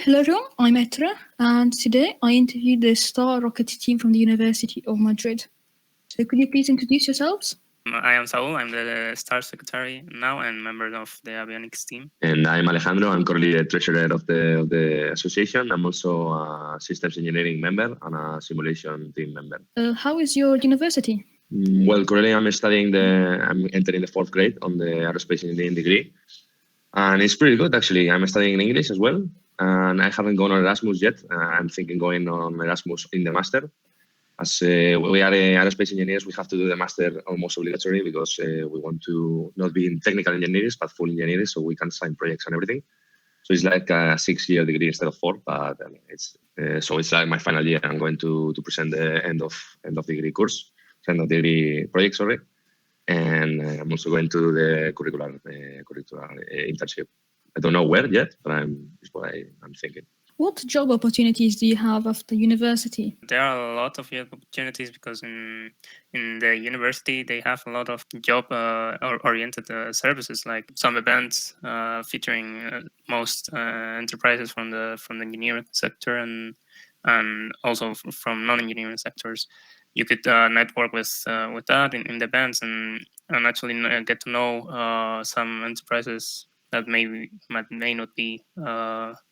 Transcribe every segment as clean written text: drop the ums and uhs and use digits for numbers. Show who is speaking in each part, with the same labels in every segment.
Speaker 1: Hello everyone, I'm Etra, and today I interviewed the STAR Rocketry Team from the University of Madrid. So could you please introduce yourselves?
Speaker 2: I am Saúl. I'm the STAR secretary now and member of the Avionics team.
Speaker 3: And I'm Alejandro. I'm currently the treasurer of the association. I'm also a systems engineering member and a simulation team member.
Speaker 1: How is your university?
Speaker 3: Well, currently I'm entering the 4th grade on the aerospace engineering degree. And it's pretty good, actually. I'm studying in English as well. And I haven't gone on Erasmus yet. I'm thinking going on Erasmus in the master. As we are aerospace engineers, we have to do the master almost obligatory because we want to not be in technical engineers, but full engineers, so we can sign projects and everything. So it's like a 6-year degree instead of 4, but it's like my final year. I'm going to present the end of degree course, end of degree project, sorry. And I'm also going to do the curricular internship. I don't know where yet, but it's what I'm thinking.
Speaker 1: What job opportunities do you have after university?
Speaker 2: There are a lot of job opportunities because in the university they have a lot of job-oriented services, like some events featuring most enterprises from the engineering sector and also from non-engineering sectors. You could network with that in the events and actually get to know some enterprises that may not be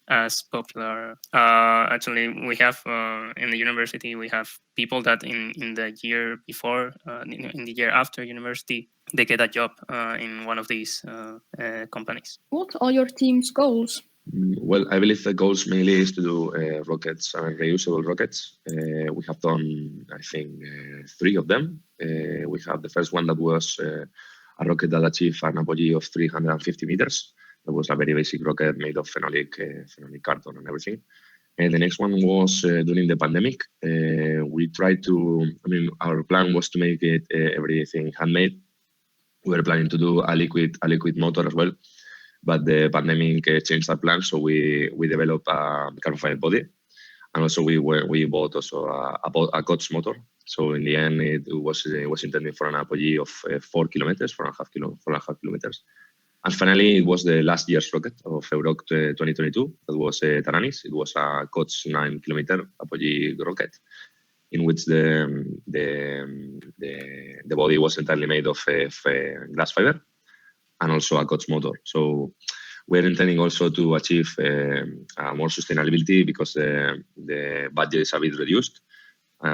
Speaker 2: as popular. Actually, we have in the university, we have people that in the year before, in the year after university, they get a job in one of these companies.
Speaker 1: What are your team's goals?
Speaker 3: Well, I believe the goals mainly is to do rockets and reusable rockets. We have done, I think, 3 of them. We have the first one that was a rocket that achieved an apogee of 350 meters. That was a very basic rocket made of phenolic carton and everything. And the next one was during the pandemic. We tried to, our plan was to make it everything handmade. We were planning to do a liquid motor as well, but the pandemic changed our plan. So we developed a carbon fiber body. And also we bought also a COTS motor. So in the end, it was intended for an apogee of 4 kilometers, 4.5 kilometers. And finally, it was the last year's rocket of EuRoC23 that was Aerodynamics. It was a COTS 9-kilometer apogee rocket, in which the body was entirely made of glass fiber and also a COTS motor. So we're intending also to achieve more sustainability because the budget is a bit reduced.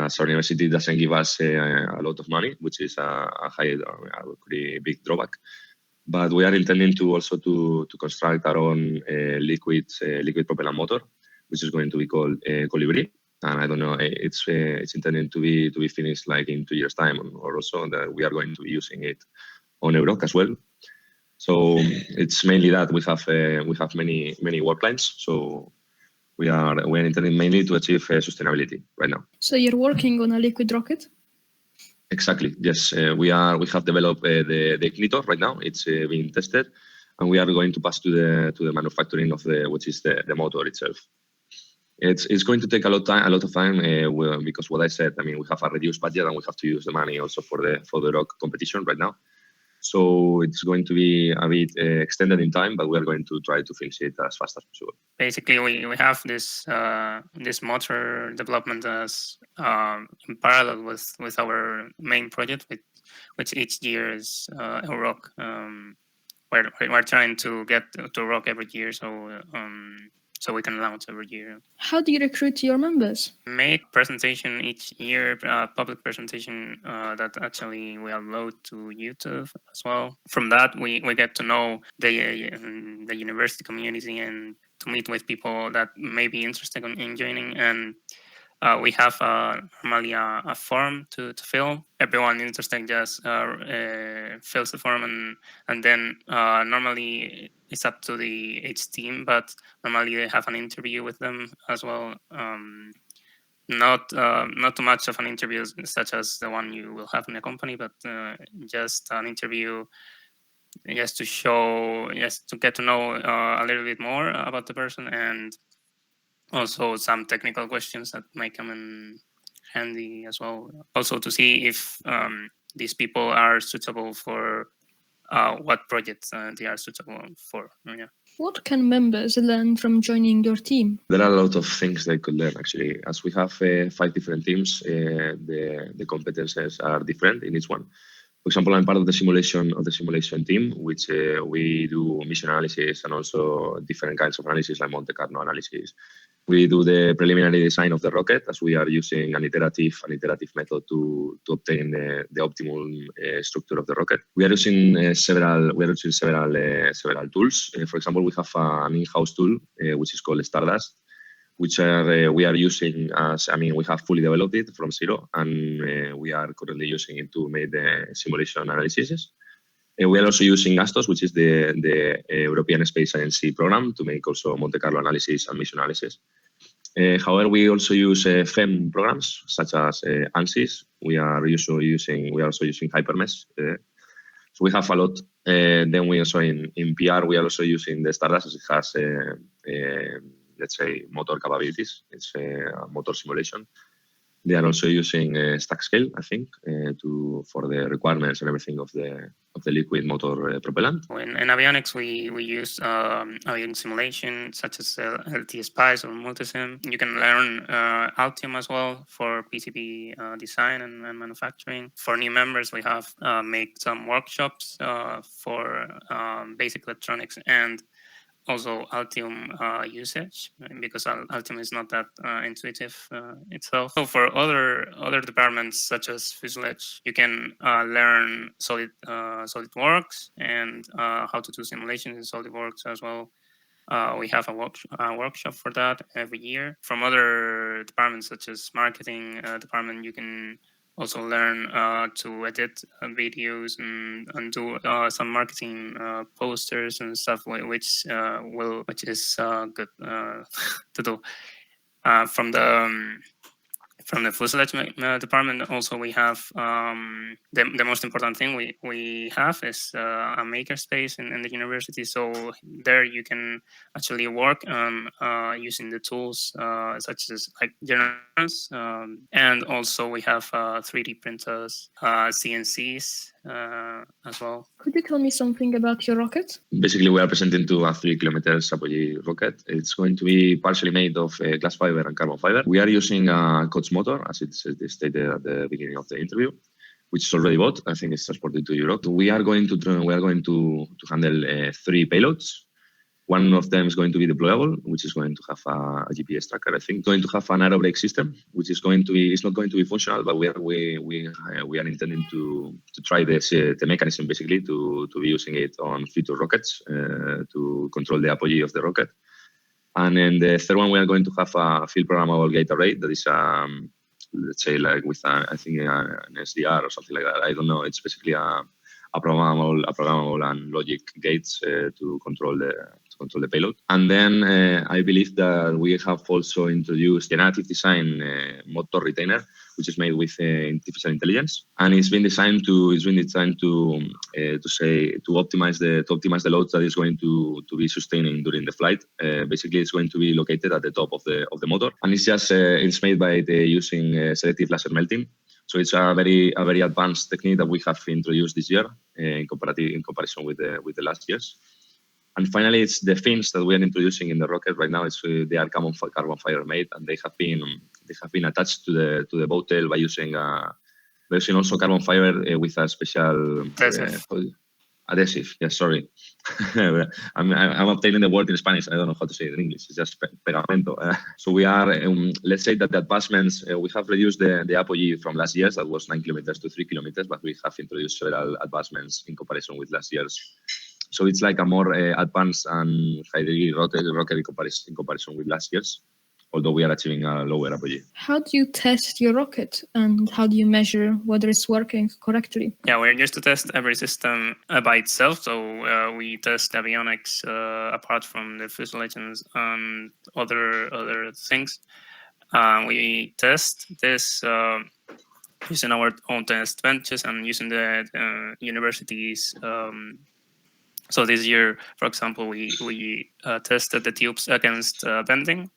Speaker 3: So university doesn't give us a lot of money, which is a pretty big drawback. But we are intending to also to construct our own liquid propellant motor, which is going to be called Colibri. And I don't know, it's intended to be finished like in 2 years' time, or also that we are going to be using it on EuRoC as well. So it's mainly that we have many work lines. So we're intending mainly to achieve sustainability right now.
Speaker 1: So you're working on a liquid rocket?
Speaker 3: Exactly. Yes, we have developed the ignitor right now. It's being tested, and we are going to pass to the manufacturing of which is the motor itself. It's going to take a lot of time because what I said. We have a reduced budget and we have to use the money also for the rock competition right now. So it's going to be a bit extended in time, but we are going to try to finish it as fast as possible.
Speaker 2: Basically, we have this motor development as in parallel with our main project, which each year is EuRoC. We're trying to get to EuRoC every year, so we can launch every year.
Speaker 1: How do you recruit your members?
Speaker 2: Make presentation each year, public presentation that actually we upload to YouTube as well. From that, we get to know the university community and to meet with people that may be interested in joining. And we have normally a form to fill. Everyone interested just fills the form, and then normally it's up to each team, but normally they have an interview with them as well. Not too much of an interview such as the one you will have in a company, but just an interview just to get to know a little bit more about the person, and also some technical questions that might come in handy as well. Also to see if these people are suitable for what projects they are suitable for. Yeah.
Speaker 1: What can members learn from joining your team?
Speaker 3: There are a lot of things they could learn, actually. As we have 5 different teams, the competences are different in each one. For example, I'm part of the simulation team, which we do mission analysis and also different kinds of analysis like Monte Carlo analysis. We do the preliminary design of the rocket, as we are using an iterative method to obtain the optimal structure of the rocket. We are using several tools. For example, we have an in-house tool which is called STARDust, which we are using we have fully developed it from zero, and we are currently using it to make the simulation analysis. We are also using ASTOS, which is the European Space Agency program, to make also Monte Carlo analysis and mission analysis. However, we also use FEM programs such as ANSYS. We are also using Hypermesh. So we have a lot. Then we also in PR we are also using the Stardust, as it has let's say motor capabilities. It's a motor simulation. They are also using stack scale, I think, for the requirements and everything of the liquid motor propellant.
Speaker 2: In avionics, we use avionics simulation such as LT-SPICE or Multisim. You can learn Altium as well for PCB design and manufacturing. For new members, we have made some workshops for basic electronics and also Altium usage, because Altium is not that intuitive itself. So for other departments such as fuselage, you can learn SolidWorks and how to do simulations in SolidWorks as well. We have a workshop for that every year. From other departments such as marketing department, you can also learn to edit videos and do some marketing posters and stuff, which is good to do. From the fuselage department, also we have the most important thing we have is a makerspace in the university. So there you can actually work on using the tools such as like generators, and also we have 3D printers, CNCs as well.
Speaker 1: Could you tell me something about your rocket?
Speaker 3: Basically, we are presenting to a 3 kilometers apogee rocket. It's going to be partially made of glass fiber and carbon fiber. We are using a COTS motor, as it's stated at the beginning of the interview, which is already bought. I think it's transported to EuRoC. We are going to handle 3 payloads. One of them is going to be deployable, which is going to have a GPS tracker. I think going to have an aero brake system, which is going to be, it's not going to be functional, but we are intending to try the mechanism basically to be using it on future rockets to control the apogee of the rocket. And then the third one, we are going to have a field programmable gate array that is let's say like with I think an SDR or something like that. I don't know. It's basically a programmable and logic gates to control the payload. And then I believe that we have also introduced generative design motor retainer, which is made with artificial intelligence, and it's been designed to optimize the loads that is going to be sustaining during the flight. Basically, it's going to be located at the top of the motor, and it's just it's made by using selective laser melting. So it's a very advanced technique that we have introduced this year in comparison with the last years. And finally, it's the fins that we are introducing in the rocket right now. They are carbon fiber made, and they have been attached to the bow tail by using also carbon fiber with a special adhesive. Yeah, sorry, I'm obtaining the word in Spanish. I don't know how to say it in English. It's just pegamento. So we are, let's say that the advancements, we have reduced the apogee from last year's, that was 9 kilometers to 3 kilometers, but we have introduced several advancements in comparison with last year's. So it's like a more advanced and high-degree rocket in comparison with last year's, although we are achieving a lower apogee.
Speaker 1: How do you test your rocket, and how do you measure whether it's working correctly?
Speaker 2: Yeah, we're used to test every system by itself. So we test avionics apart from the fuselage and other things. We test this using our own test benches and using the universities. So this year, for example, we tested the tubes against bending,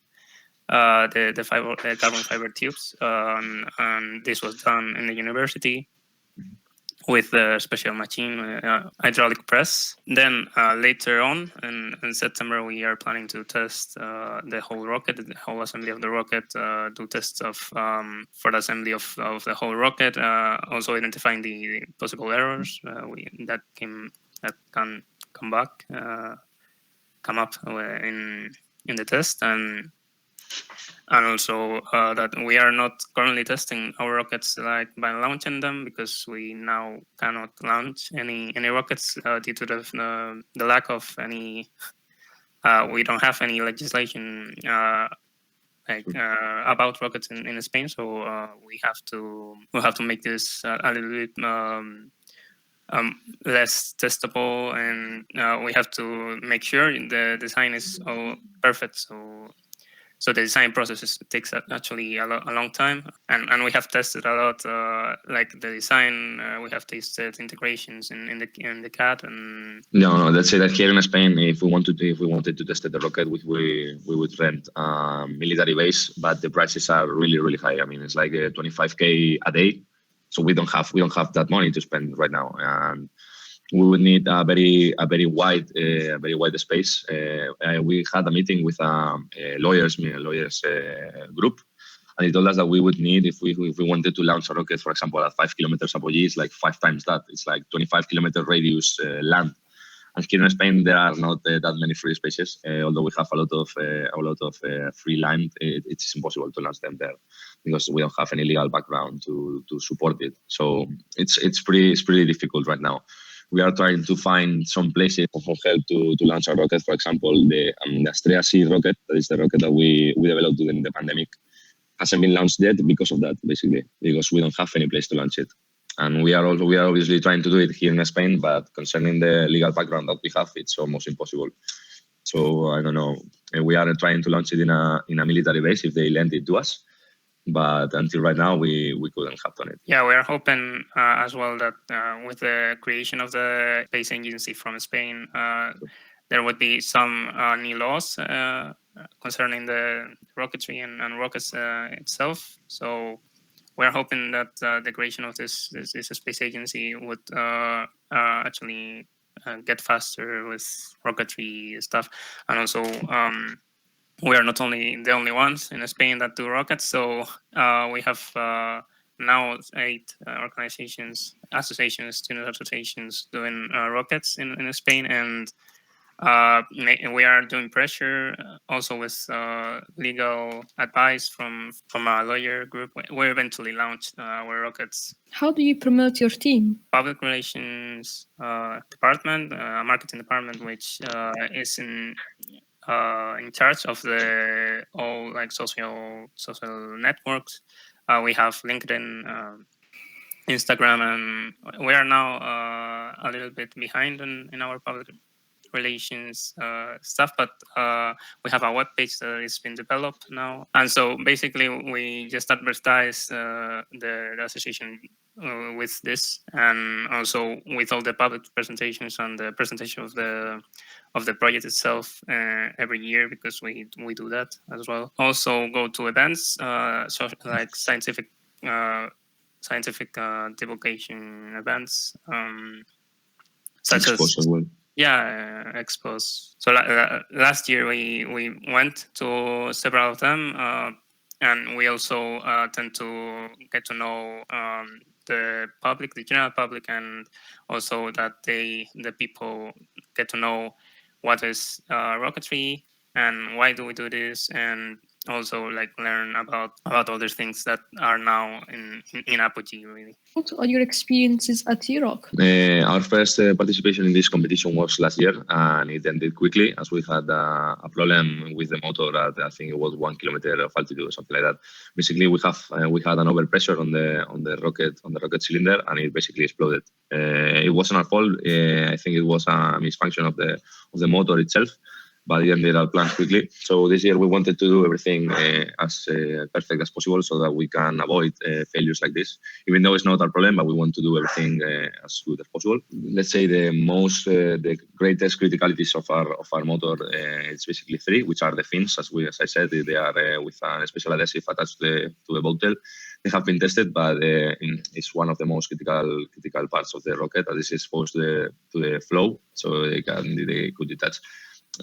Speaker 2: the carbon fiber tubes, and this was done in the university. with a special machine, hydraulic press. Then later on in September, we are planning to test the whole rocket, the whole assembly of the rocket, do tests of for the assembly of the whole rocket, also identifying the possible errors that can come up in the test, and also that we are not currently testing our rockets like by launching them, because we now cannot launch any rockets due to the lack of any. We don't have any legislation about rockets in Spain, so we have to make this a little bit less testable, and we have to make sure the design is all perfect. So the design process takes actually a long time, and we have tested a lot, like the design. We have tested integrations in the CAD and.
Speaker 3: No. Let's say that here in Spain, if we wanted to test the rocket, we would rent a military base, but the prices are really high. I mean, it's like 25K a day, so we don't have that money to spend right now, and we would need a very wide space. We had a meeting with a lawyers group, and they told us that we would need, if we wanted to launch a rocket, for example, at 5 kilometers apogee, it's like 5 times that. It's like 25-kilometer radius land. And here in Spain, there are not that many free spaces. Although we have a lot of free land, it's impossible to launch them there because we don't have any legal background to support it. So it's pretty difficult right now. We are trying to find some places for help to launch our rocket. For example, the S3 rocket, that is the rocket that we developed during the pandemic, hasn't been launched yet because of that, basically, because we don't have any place to launch it. And we are obviously trying to do it here in Spain, but concerning the legal background that we have, it's almost impossible. So I don't know. We are trying to launch it in a military base if they lend it to us. But until right now, we couldn't have done it.
Speaker 2: Yeah, we are hoping as well that with the creation of the space agency from Spain, there would be some new laws concerning the rocketry and rockets itself. So we're hoping that the creation of this space agency would actually get faster with rocketry stuff, and also. We are not the only ones in Spain that do rockets, so we have now 8 organizations, associations, student associations doing rockets in Spain, and we are doing pressure also with legal advice from a lawyer group. We eventually launched our rockets.
Speaker 1: How do you promote your team?
Speaker 2: PublicRelations department, marketing department, which is in charge of all like social networks. We have LinkedIn, Instagram, and we are now a little bit behind in our public relations stuff, but we have a web page that is been developed now, and so basically we just advertise the association with this, and also with all the public presentations and the presentation of the project itself every year, because we do that as well. Also go to events, so like scientific divulgation events, such
Speaker 3: Expos as well.
Speaker 2: Yeah, expos. So last year we went to several of them, and we also tend to get to know the public, the general public, and also that the people get to know what is rocketry and why do we do this, and also like learn about other things that are now in apogee, really.
Speaker 1: What are your experiences at EuRoC?
Speaker 3: Our first participation in this competition was last year, and it ended quickly as we had a problem with the motor at, I think it was 1 kilometer of altitude or something like that. Basically, we had an overpressure on the rocket cylinder, and it basically exploded. It wasn't our fault. I think it was a misfunction of the motor itself. but it ended our plans quickly. So this year we wanted to do everything as perfect as possible so that we can avoid failures like this. Even though it's not our problem, but we want to do everything as good as possible. Let's say the greatest criticalities of our motor it's basically three, which are the fins. As I said, they are with a special adhesive attached to the bow tail. They have been tested, but it's one of the most critical parts of the rocket that is exposed to the flow, so they could detach.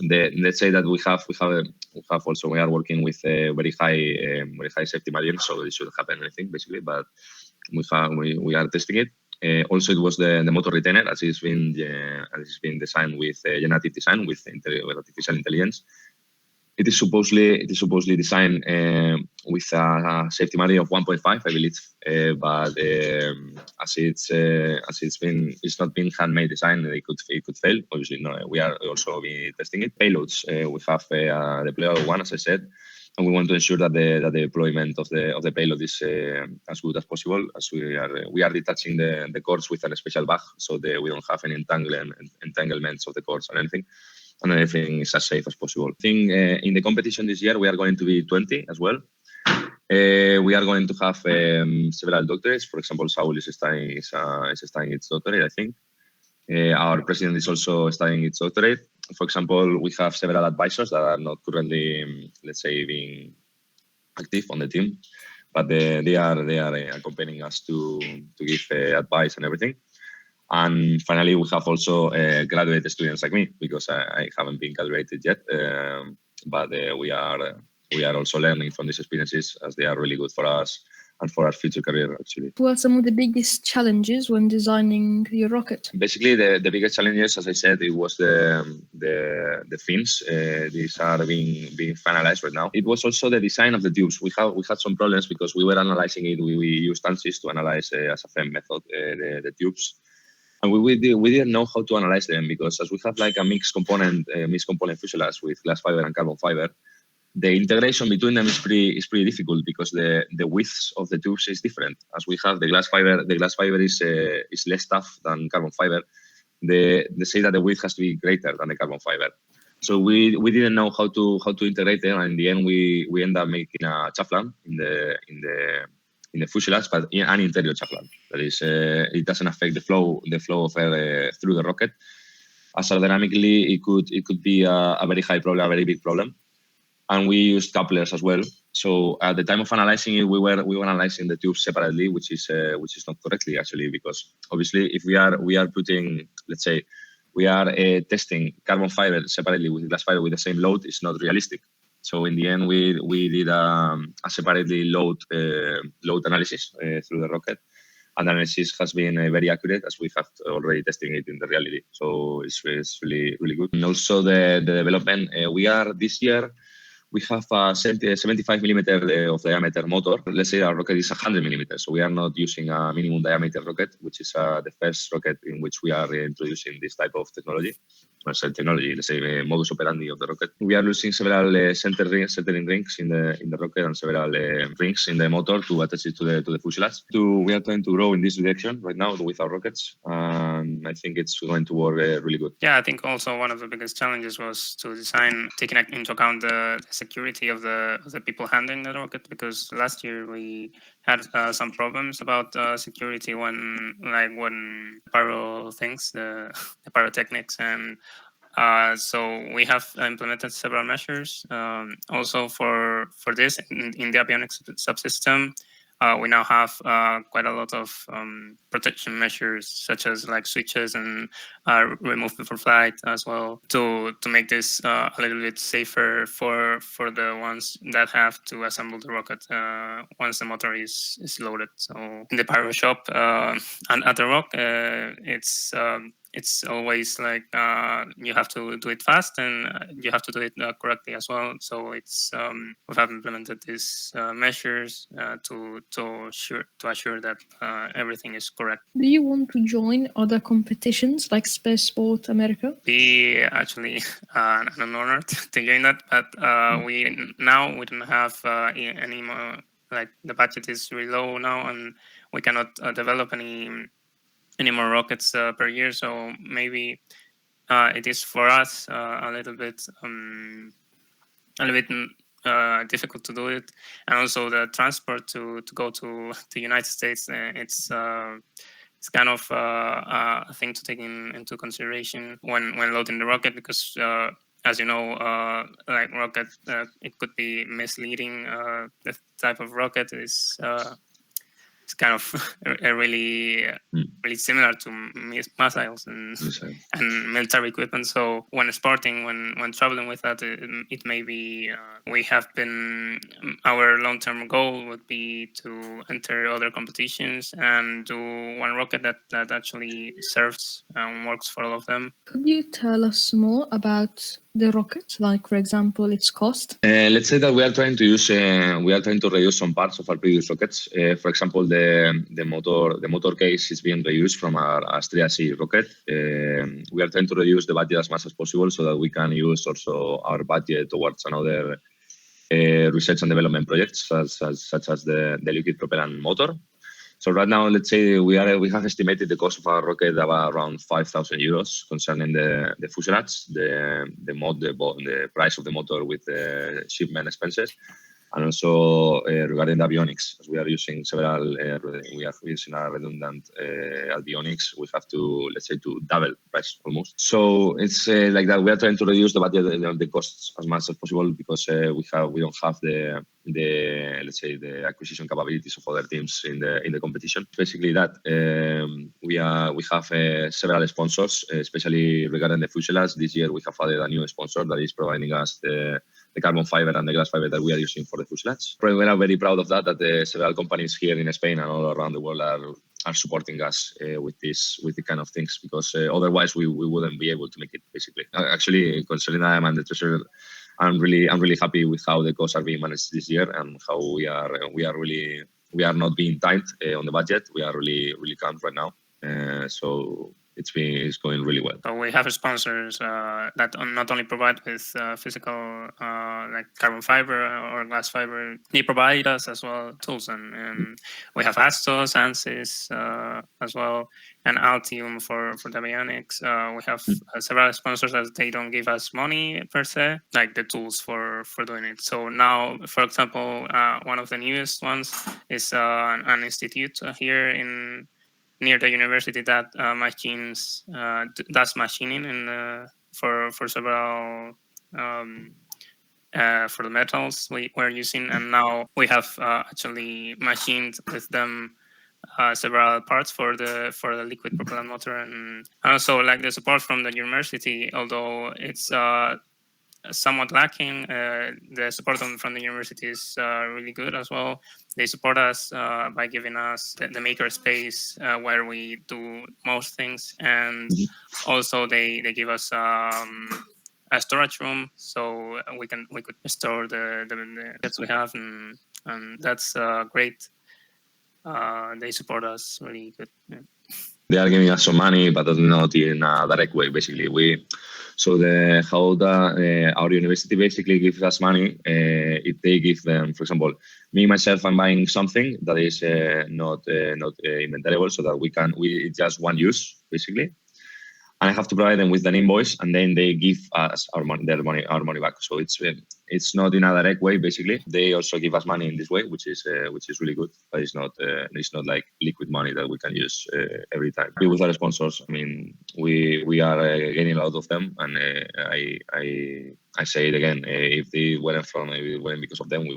Speaker 3: Let's say that we are working with very high safety margin, so it shouldn't happen anything basically. But we are testing it. Also, it was the motor retainer, as it's been designed with generative design with artificial intelligence. It is supposedly designed with a safety margin of 1.5, I believe, but it's not been handmade design. It could fail. Obviously, no. We are also testing it. Payloads. We have a deployable one, as I said, and we want to ensure that the deployment of the payload is as good as possible. As we are detaching the cords with a special bag, so we don't have any entanglements of the cords or anything. And everything is as safe as possible. I think in the competition this year, we are going to be 20 as well. We are going to have several doctorates. For example, Saúl is studying its doctorate, I think. Our president is also studying its doctorate. For example, we have several advisors that are not currently, let's say, being active on the team, but they are accompanying us to give advice and everything. And finally, we have also graduate students like me, because I haven't been graduated yet, but we are also learning from these experiences, as they are really good for us and for our future career, actually.
Speaker 1: What are some of the biggest challenges when designing your rocket?
Speaker 3: Basically, the biggest challenges, as I said, it was the fins. These are being finalized right now. It was also the design of the tubes. We had some problems because we were analyzing it. We used ANSYS to analyze as a FEM method the tubes. And we didn't know how to analyze them, because as we have like a mixed component fuselage with glass fiber and carbon fiber, the integration between them is pretty difficult, because the widths of the tubes is different. As we have the glass fiber is less tough than carbon fiber. They say that the width has to be greater than the carbon fiber. So we didn't know how to integrate them, and in the end we end up making a chaflan in the fuselage, but an interior chaflan. That is, it doesn't affect the flow of air through the rocket. As aerodynamically, it could be a very high problem, a very big problem. And we used couplers as well. So at the time of analyzing it, we were analyzing the tubes separately, which is not correctly, actually, because obviously if we are putting, let's say, we are testing carbon fiber separately with glass fiber with the same load, it's not realistic. So in the end, we did a separately load analysis through the rocket. And the analysis has been very accurate, as we have already testing it in the reality. So it's really, really good. And also the development, this year, we have a 75 millimeter of diameter motor. Let's say our rocket is 100 millimeters. So we are not using a minimum diameter rocket, which is the first rocket in which we are introducing this type of technology. Let's say modus operandi of the rocket. We are using several centering rings in the rocket and several rings in the motor to attach it to the fuselage. We are trying to grow in this direction right now with our rockets, and I think it's going to work really good.
Speaker 2: Yeah, I think also one of the biggest challenges was to design, taking into account the security of the people handling the rocket, because last year we had some problems about security when pyro things, the pyrotechnics, and so we have implemented several measures. Also for this in the avionics subsystem, we now have quite a lot of protection measures, such as like switches and remove before flight as well, to make this a little bit safer for the ones that have to assemble the rocket once the motor is loaded. So in the pyro shop and at the ROC, it's always like you have to do it fast, and you have to do it correctly as well. So it's we have implemented these measures to assure that everything is correct.
Speaker 1: Do you want to join other competitions like Spaceport America?
Speaker 2: Be actually an honor to join that, but we don't have any more. Like the budget is really low now, and we cannot develop any more rockets per year. So maybe it is for us a little bit difficult to do it, and also the transport to go to the United States. It's kind of a thing to take into consideration when loading the rocket, because as you know, like rocket, it could be misleading. The type of rocket is it's kind of really similar to missiles and military equipment. So when sporting, when traveling with that, it may be our long-term goal would be to enter other competitions and do one rocket that actually serves and works for all of them.
Speaker 1: Could you tell us more about the rocket, like for example its cost?
Speaker 3: Let's say that we are trying to reuse some parts of our previous rockets. For example, the motor case is being reused from our S3 rocket. We are trying to reduce the budget as much as possible so that we can use also our budget towards another research and development projects such as the liquid propellant motor. So right now, let's say we have estimated the cost of our rocket about around 5,000 euros concerning the fuselage, the price of the motor with the shipment expenses, and also regarding the avionics, as we are using a redundant avionics, we have to, let's say, to double price almost. So it's like that. We are trying to reduce the budget, the costs as much as possible, because we don't have the let's say the acquisition capabilities of other teams in the competition. Basically that we have several sponsors, especially regarding the fuselage. This year we have added a new sponsor that is providing us the carbon fiber and the glass fiber that we are using for the fuselage. We are very proud of that several companies here in Spain and all around the world are supporting us with the kind of things, because otherwise we wouldn't be able to make it, basically. Actually, considering I am the treasurer, I'm really happy with how the costs are being managed this year and how we are not being tight on the budget. We are really calm right now. So it's going really well.
Speaker 2: So we have sponsors that not only provide with physical like carbon fiber or glass fiber, they provide us as well tools, and we have Astos, ANSYS as well, and Altium for the avionics. We have several sponsors that they don't give us money per se, like the tools for doing it. So now, for example, one of the newest ones is an institute here near the university that does machining for several for the metals we're using, and now we have actually machined with them several parts for the liquid propellant motor, and also like the support from the university, although it's somewhat lacking. The support from the university is really good as well. They support us by giving us the makerspace where we do most things, and also they give us a storage room so we could store the that we have, and that's great. They support us really good. Yeah.
Speaker 3: They are giving us some money, but not in a direct way. Basically, our university basically gives us money. If they give them, for example, me myself, I'm buying something that is not inventable, so that it's just one use basically. And I have to provide them with an invoice, and then they give us our money back. So it's not in a direct way. Basically, they also give us money in this way, which is really good. But it's not like liquid money that we can use every time. With our sponsors, I mean, we are gaining a lot of them, and I say it again. If it weren't because of them, we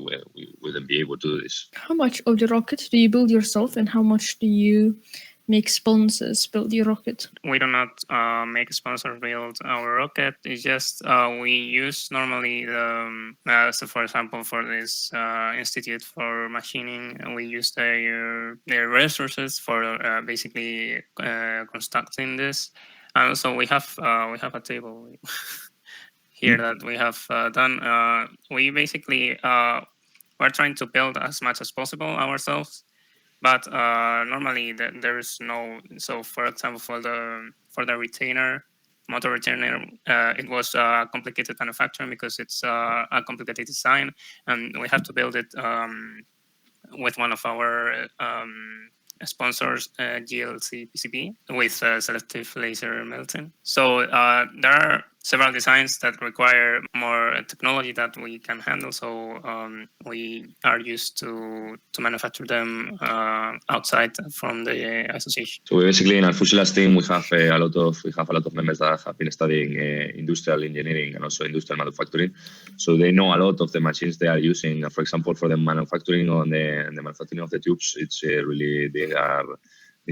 Speaker 3: wouldn't be able to do this.
Speaker 1: How much of the rocket do you build yourself, and how much do you make sponsors build your rocket?
Speaker 2: We do not make sponsors build our rocket. It's just we use normally so for example, for this institute for machining, we use their resources for basically constructing this. And also we have a table here that we have done. We basically we're trying to build as much as possible ourselves. But normally there is no. So for example, for the motor retainer, it was complicated manufacturing because it's a complicated design, and we have to build it with one of our sponsors GLC PCB with selective laser melting. So there are several designs that require more technology that we can handle. So we are used to manufacture them outside from the association.
Speaker 3: So basically, in our Fuselage team, we have a lot of members that have been studying industrial engineering and also industrial manufacturing. So they know a lot of the machines they are using. For example, for the manufacturing on the manufacturing of the tubes, it's really they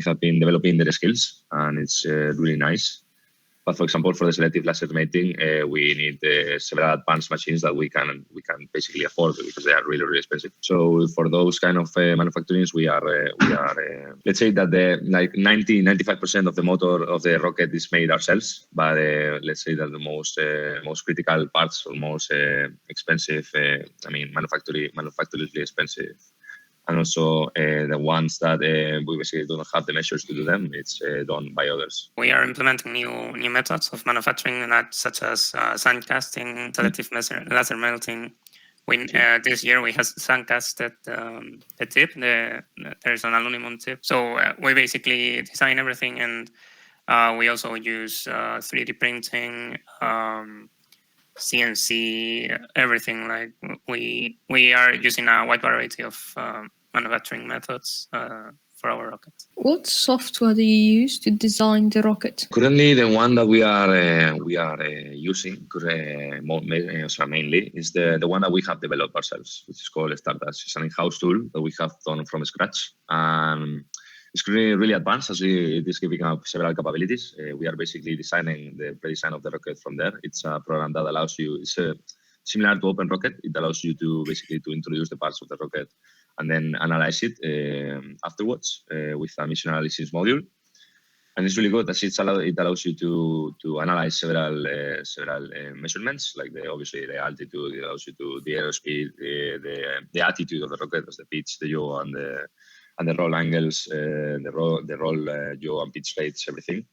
Speaker 3: have been developing their skills, and it's really nice. But for example, for the selective laser mating, we need several advanced machines that we can basically afford because they are really, really expensive. So for those kind of manufacturings, we are let's say that the 95% of the motor of the rocket is made ourselves. But let's say that the most critical parts or most expensive, manufacturably expensive. And also the ones that we basically don't have the measures to do them, it's done by others.
Speaker 2: We are implementing new methods of manufacturing, such as sand casting, selective laser melting. This year we have sand casted the tip. There's an aluminum tip. So we basically design everything, and we also use 3D printing, CNC, everything. Like we are using a wide variety of manufacturing methods for our rocket.
Speaker 1: What software do you use to design the rocket?
Speaker 3: Currently, the one that we are using mainly is the one that we have developed ourselves, which is called STAR UC3M. It's an in-house tool that we have done from scratch. It's really advanced as it is giving up several capabilities. We are basically designing the pre-design of the rocket from there. It's a program that allows you, it's similar to OpenRocket. It allows you to basically introduce the parts of the rocket and then analyze it afterwards with a mission analysis module. And it's really good as it allows you to analyze several measurements, like obviously the altitude. It allows you to the airspeed, the attitude of the rocket, as the pitch, the yaw, and the roll angles, the roll yaw and pitch rates, everything.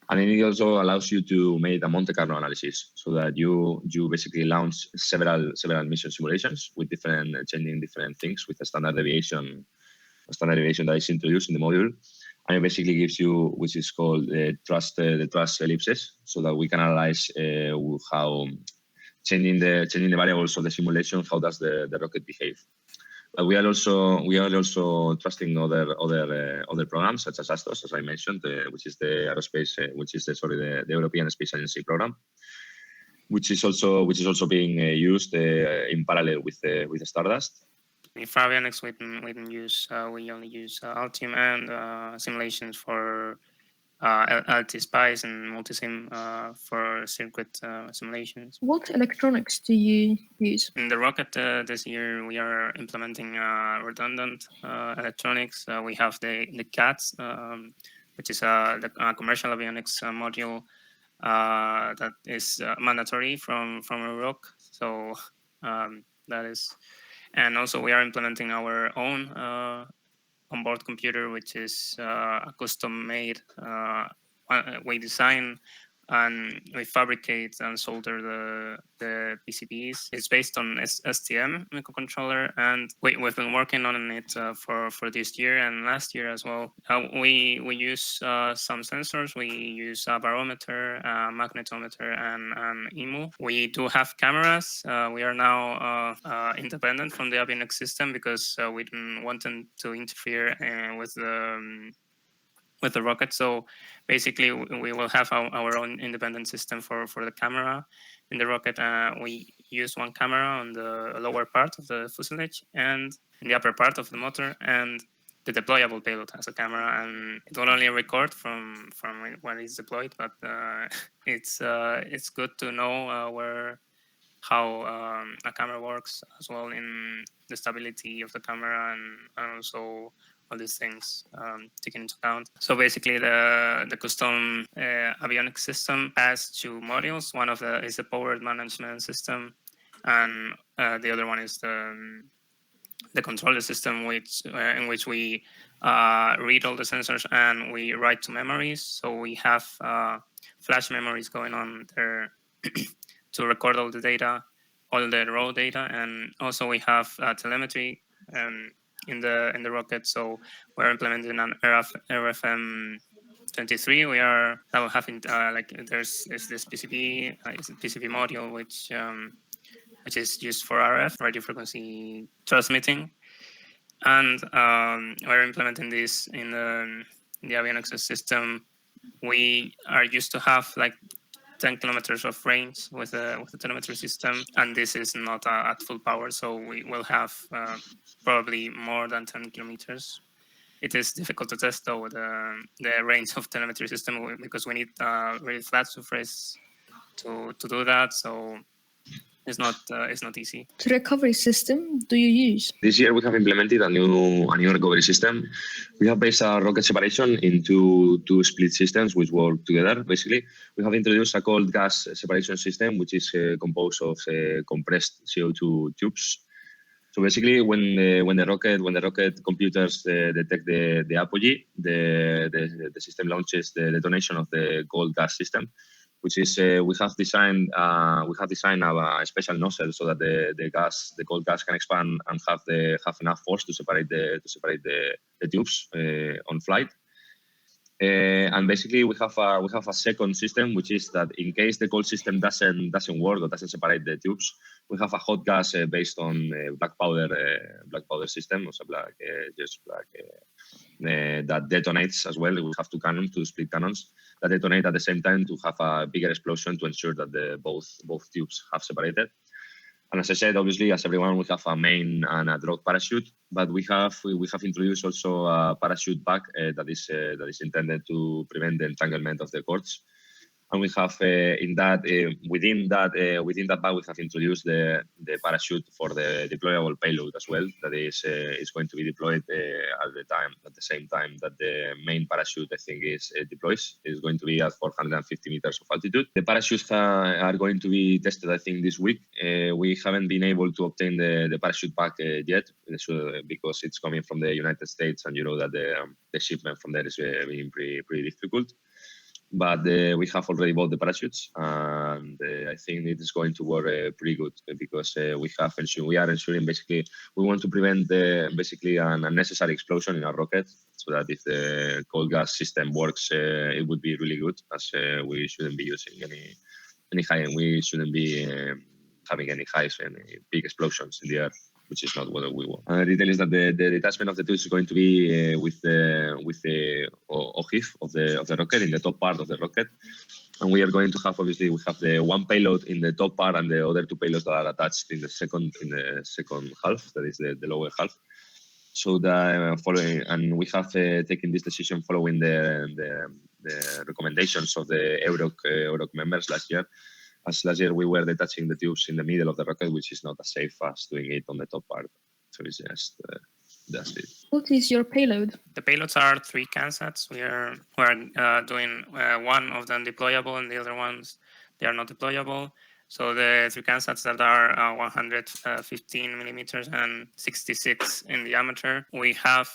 Speaker 3: And then it also allows you to make a Monte Carlo analysis, so that you basically launch several mission simulations with changing different things with a standard deviation that is introduced in the module. And it basically gives you, which is called the thrust ellipses, so that we can analyze how changing the variables of the simulation, how does the rocket behave. We are also trusting other programs such as ASTOS, as I mentioned, which is the the European Space Agency program, which is also being used in parallel with the Stardust.
Speaker 2: For Avionics, we only use Altium and simulations for LT-SPICE and multisim for circuit simulations.
Speaker 1: What electronics do you use?
Speaker 2: In the rocket this year, we are implementing redundant electronics. We have the CATS, which is the commercial avionics module that is mandatory from EuRoC. So that is, and also we are implementing our own onboard computer, which is a custom-made. We design and we fabricate and solder the PCBs. It's based on STM microcontroller, and we've been working on it for this year and last year as well. We use some sensors. We use a barometer, a magnetometer, and EMU. We do have cameras. We are now independent from the Avionics system because we didn't want them to interfere with the rocket. So basically, we will have our own independent system for the camera in the rocket. We use one camera on the lower part of the fuselage and in the upper part of the motor, and the deployable payload has a camera, and it will only record from when it's deployed, but it's good to know how a camera works as well, in the stability of the camera and also all these things taken into account. So basically, the custom avionics system has two modules. One of is the power management system, and the other one is the controller system, in which we read all the sensors and we write to memories. So we have flash memories going on there to record all the data, all the raw data, and also we have telemetry in the rocket. So we're implementing an RFM23. We are now having there's this PCB module which is used for RF, radio frequency transmitting, and we're implementing this in the Avionics system. We are used to have like 10 kilometers of range with a telemetry system, and this is not at full power, so we will have probably more than 10 kilometers. It is difficult to test though the range of telemetry system because we need really flat surface to do that. So it's not easy.
Speaker 1: The recovery system do you use?
Speaker 3: This year we have implemented a new recovery system. We have based our rocket separation into two split systems which work together. Basically, we have introduced a cold gas separation system which is composed of compressed CO2 tubes. So basically, when the rocket computers detect the apogee, the system launches the detonation of the cold gas system, which is we have designed a special nozzle so that the cold gas can expand and have enough force to separate the tubes on flight. And basically, we have a second system, which is that in case the cold system doesn't work or doesn't separate the tubes, we have a hot gas based on black powder system, also black that detonates as well. We have two split cannons that detonate at the same time to have a bigger explosion to ensure that both tubes have separated. And as I said, obviously, as everyone, we have a main and a drop parachute, but we have introduced also a parachute bag that is intended to prevent the entanglement of the cords. And we have within that bag we have introduced the parachute for the deployable payload as well. That is going to be deployed at the same time that the main parachute, I think, deploys. It's going to be at 450 meters of altitude. The parachutes are going to be tested, I think, this week. We haven't been able to obtain the parachute bag yet because it's coming from the United States, and you know that the shipment from there is being pretty difficult. But we have already bought the parachutes, and I think it is going to work pretty good because we are ensuring basically we want to prevent basically an unnecessary explosion in our rocket, so that if the cold gas system works, it would be really good, as we shouldn't be using any high, and we shouldn't be having any big explosions in the air, which is not what we want. And the detail is that the detachment of the tubes is going to be with the ogive of the rocket in the top part of the rocket, and we are going to have, obviously, we have the one payload in the top part and the other two payloads that are attached in the second half, that is the lower half. So following, and we have taken this decision following the recommendations of the EuRoC members last year. As last year we were detaching the tubes in the middle of the rocket, which is not as safe as doing it on the top part. So it's just that's it.
Speaker 1: What is your payload?
Speaker 2: The payloads are 3 Cansats. We're doing one of them deployable, and the other ones, they are not deployable. So the 3 Cansats that are 115 millimeters and 66 in diameter. We have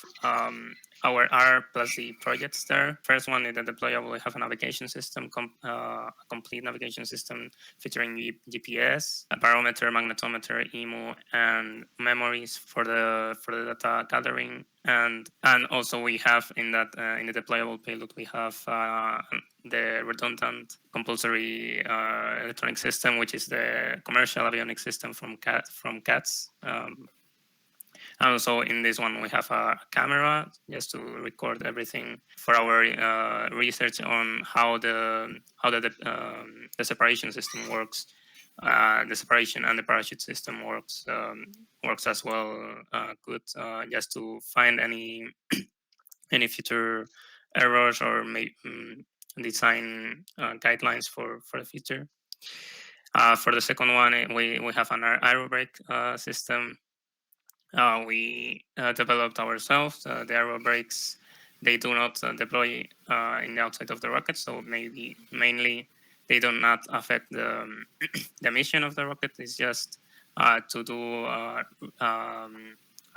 Speaker 2: our R plus D projects there. First one is the deployable. We have a navigation system, a complete navigation system featuring GPS, a barometer, magnetometer, EMU, and memories for the data gathering. And also we have in the deployable payload we have the redundant compulsory electronic system, which is the commercial avionics system from KATS. And also in this one we have a camera just to record everything for our research on how the separation system works. The separation and the parachute system works as well good, just to find any future errors or design guidelines for the future. For the second one, we have an aerobrake system. We developed ourselves. The aerobrakes, they do not deploy in the outside of the rocket, so mainly they do not affect the mission of the rocket. It's just to do a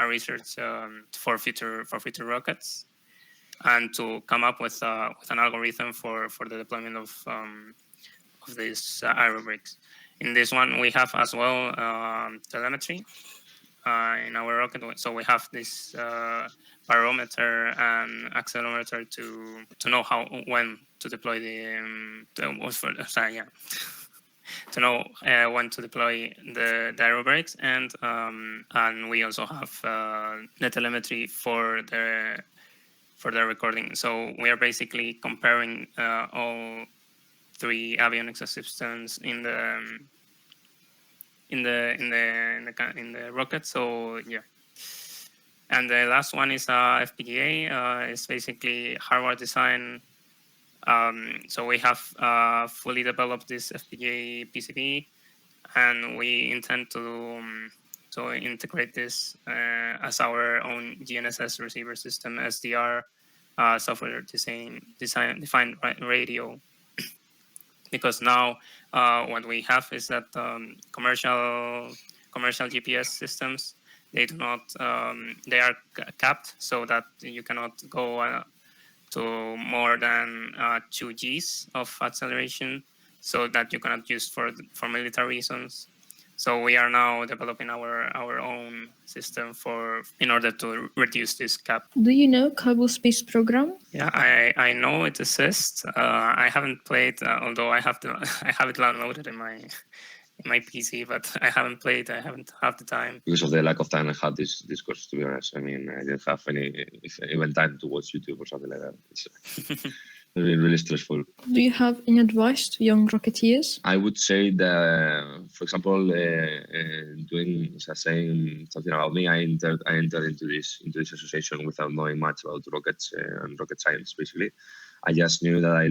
Speaker 2: research for future rockets, and to come up with an algorithm for the deployment of these aerobrakes. In this one, we have as well telemetry. in our rocket. So we have this barometer and accelerometer to know when to deploy to know when to deploy the aerobrakes, and we also have the telemetry for the recording. So we are basically comparing all 3 avionics systems in the rocket. So yeah. And the last one is FPGA. It's basically hardware design. So we have fully developed this FPGA PCB, and we intend to integrate this as our own GNSS receiver system, SDR, software defined radio. Because now what we have is that commercial GPS systems, they do not they are capped, so that you cannot go to more than 2 Gs of acceleration, so that you cannot use for military reasons. So we are now developing our own system in order to reduce this cap.
Speaker 1: Do you know Kerbal Space Program?
Speaker 2: Yeah, I know it exists. I haven't played, although I have it downloaded in my PC, but I haven't played. I haven't had the time.
Speaker 3: Because of the lack of time I had this course, to be honest. I mean, I didn't have even time to watch YouTube or something like that. It's really stressful.
Speaker 1: Do you have any advice to young rocketeers?
Speaker 3: I would say that, for example, saying something about me, I entered into this association without knowing much about rockets and rocket science, basically. I just knew that I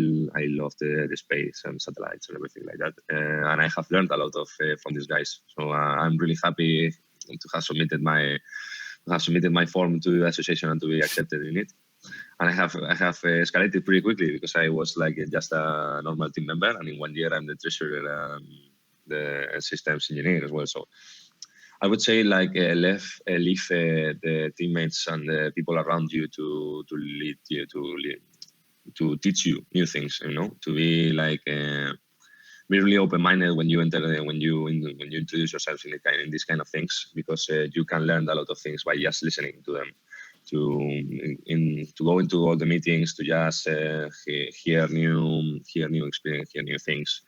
Speaker 3: loved the space and satellites and everything like that, and I have learned a lot from these guys. So I'm really happy to have submitted my form to the association and to be accepted in it. And I have escalated pretty quickly, because I was like just a normal team member, and in 1 year I'm the treasurer and the systems engineer as well. So I would say leave the teammates and the people around you to lead you, to teach you new things, to be be really open-minded when you when you introduce yourself in these kind of things, because you can learn a lot of things by just listening to them, to go into all the meetings, to just hear new experience, hear new things,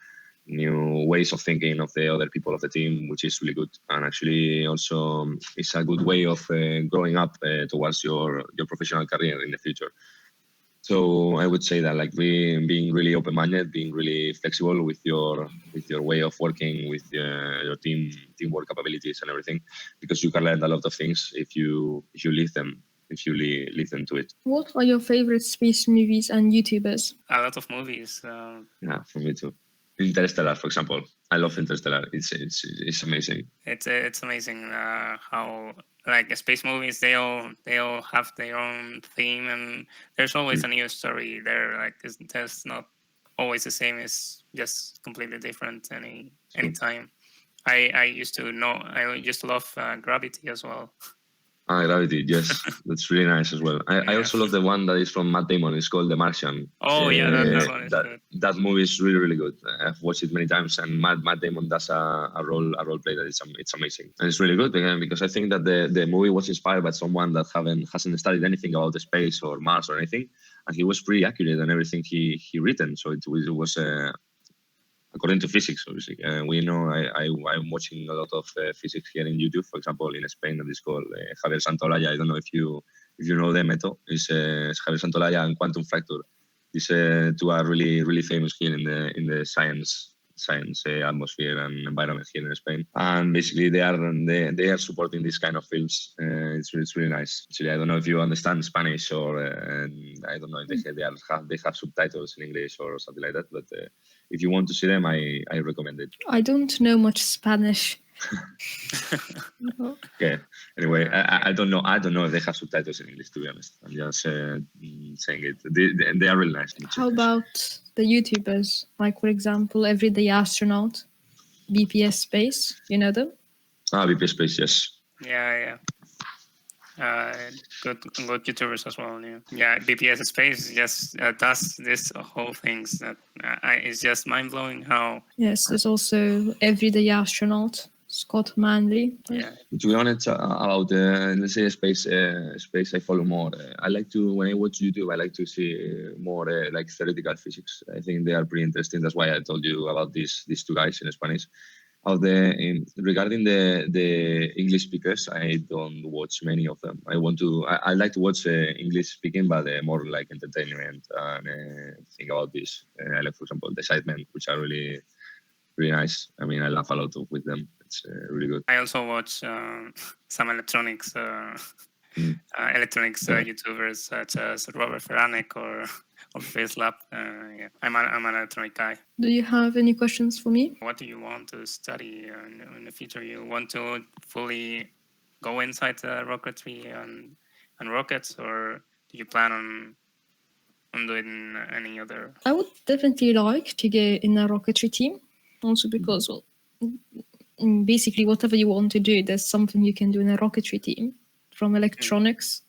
Speaker 3: new ways of thinking of the other people of the team, which is really good. And actually also it's a good way of growing up towards your professional career in the future. So I would say that being really open-minded, being really flexible with your way of working, with your teamwork capabilities and everything, because you can learn a lot of things if you leave them to it.
Speaker 1: What are your favorite space movies and YouTubers?
Speaker 2: A lot of movies.
Speaker 3: Yeah, for me too. Interstellar, for example. I love Interstellar. It's amazing.
Speaker 2: It's amazing how space movies, they all have their own theme, and there's always a new story there. There's not always the same. It's just completely different any time. I used to love Gravity as well.
Speaker 3: Gravity, yes, that's really nice as well. I also love the one that is from Matt Damon. It's called The Martian.
Speaker 2: Oh yeah, that one is good.
Speaker 3: That movie is really, really good. I've watched it many times, and Matt Damon does a role play that it's amazing, and it's really good again, because I think that the movie was inspired by someone that hasn't studied anything about the space or Mars or anything, and he was pretty accurate in everything he written. So it was according to physics, obviously. We know I'm watching a lot of physics here in YouTube. For example, in Spain, that is called Javier Santolaya. I don't know if you know them at all. It's Javier Santolaya and Quantum Fracture. These two are really, really famous here in the science atmosphere and environment here in Spain. And basically, they are supporting these kind of films. It's really nice. Actually, I don't know if you understand Spanish, or I don't know if they have subtitles in English or something like that. But if you want to see them, I recommend it.
Speaker 1: I don't know much Spanish.
Speaker 3: Okay. Anyway, I don't know if they have subtitles in English, to be honest. I'm just saying it. They are really nice.
Speaker 1: How about the YouTubers? For example, Everyday Astronaut, BPS Space. You know them?
Speaker 3: BPS Space, yes.
Speaker 2: Yeah. Good YouTubers as well. Yeah. BPS Space just does this whole things that it's just mind blowing how.
Speaker 1: Yes, there's also Everyday Astronaut. Scott Manley.
Speaker 2: Yeah.
Speaker 3: To be honest, about let's say space, I follow more. I like to, when I watch YouTube, I like to see more like theoretical physics. I think they are pretty interesting. That's why I told you about these two guys in Spanish. Regarding the English speakers, I don't watch many of them. I like to watch English speaking, but more like entertainment and think about this. I like, for example, the Sidemen, which are really nice. I mean, I laugh a lot with them. It's really good.
Speaker 2: I also watch some electronics YouTubers such as Robert Feranek or FaceLab. Yeah, I'm an electronic guy.
Speaker 1: Do you have any questions for me?
Speaker 2: What do you want to study in the future? You want to fully go inside rocketry and rockets, or do you plan on doing any other?
Speaker 1: I would definitely like to get in a rocketry team, also because, well, basically whatever you want to do, there's something you can do in a rocketry team, from electronics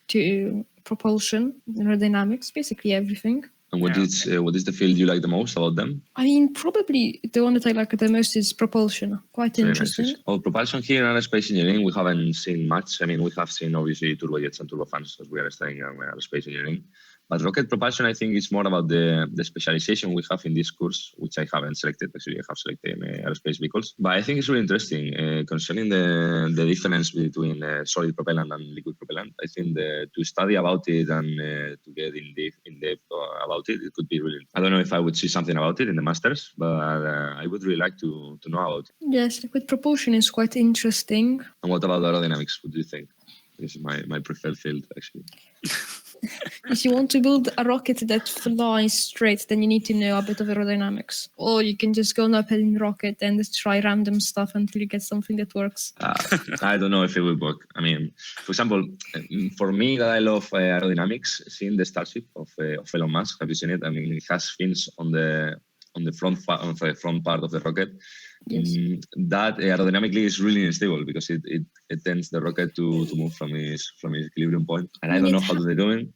Speaker 1: to propulsion, aerodynamics, basically everything.
Speaker 3: And what is the field you like the most about them?
Speaker 1: I mean, probably the one that I like the most is propulsion. Quite
Speaker 3: Very
Speaker 1: interesting.
Speaker 3: nice. Well, propulsion here in aerospace engineering, we haven't seen much. I mean, we have seen obviously turbojets and turbofans as we are studying aerospace engineering. But rocket propulsion, I think, is more about the specialization we have in this course, which I haven't selected. Actually, I have selected aerospace vehicles. But I think it's really interesting concerning the difference between solid propellant and liquid propellant. I think to study about it and to get in depth about it, it could be really. I don't know if I would see something about it in the masters, but I would really like to know about it.
Speaker 1: Yes, liquid propulsion is quite interesting.
Speaker 3: And what about aerodynamics? What do you think? This is my preferred field, actually.
Speaker 1: If you want to build a rocket that flies straight, then you need to know a bit of aerodynamics. Or you can just go on a pedal rocket and just try random stuff until you get something that works.
Speaker 3: I don't know if it will work. I mean, for example, for me, that I love aerodynamics, seeing the Starship of Elon Musk. Have you seen it? I mean, it has fins on the front part of the rocket.
Speaker 1: Yes.
Speaker 3: That aerodynamically is really unstable because it tends the rocket to move from its equilibrium point. And I don't know how they're doing.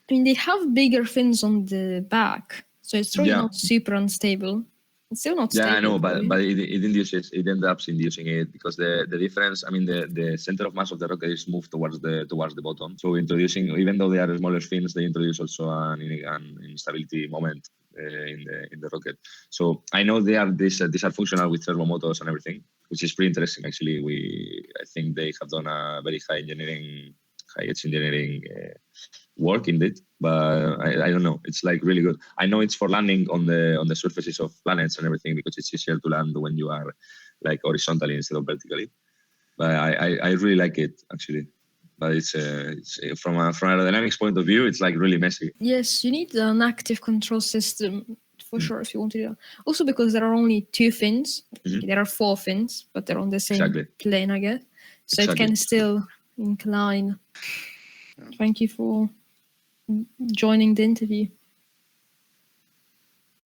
Speaker 1: I mean, they have bigger fins on the back, so it's really not super unstable. It's still not stable.
Speaker 3: Yeah, I know, but it ends up inducing it because the difference, I mean, the center of mass of the rocket is moved towards the bottom. So introducing, even though they are smaller fins, they introduce also an instability moment in the rocket. So I know these are functional with servo motors and everything, which is pretty interesting. Actually, I think they have done a very high edge engineering work in it, but I don't know. It's like really good. I know it's for landing on the surfaces of planets and everything because it's easier to land when you are like horizontally instead of vertically. But I really like it actually. But it's from aerodynamics point of view, it's like really messy.
Speaker 1: Yes, you need an active control system for sure if you want to do that. Also because there are only 2 fins. There are 4 fins, but they're on the same plane, I guess. So it can still incline. Thank you for joining the interview.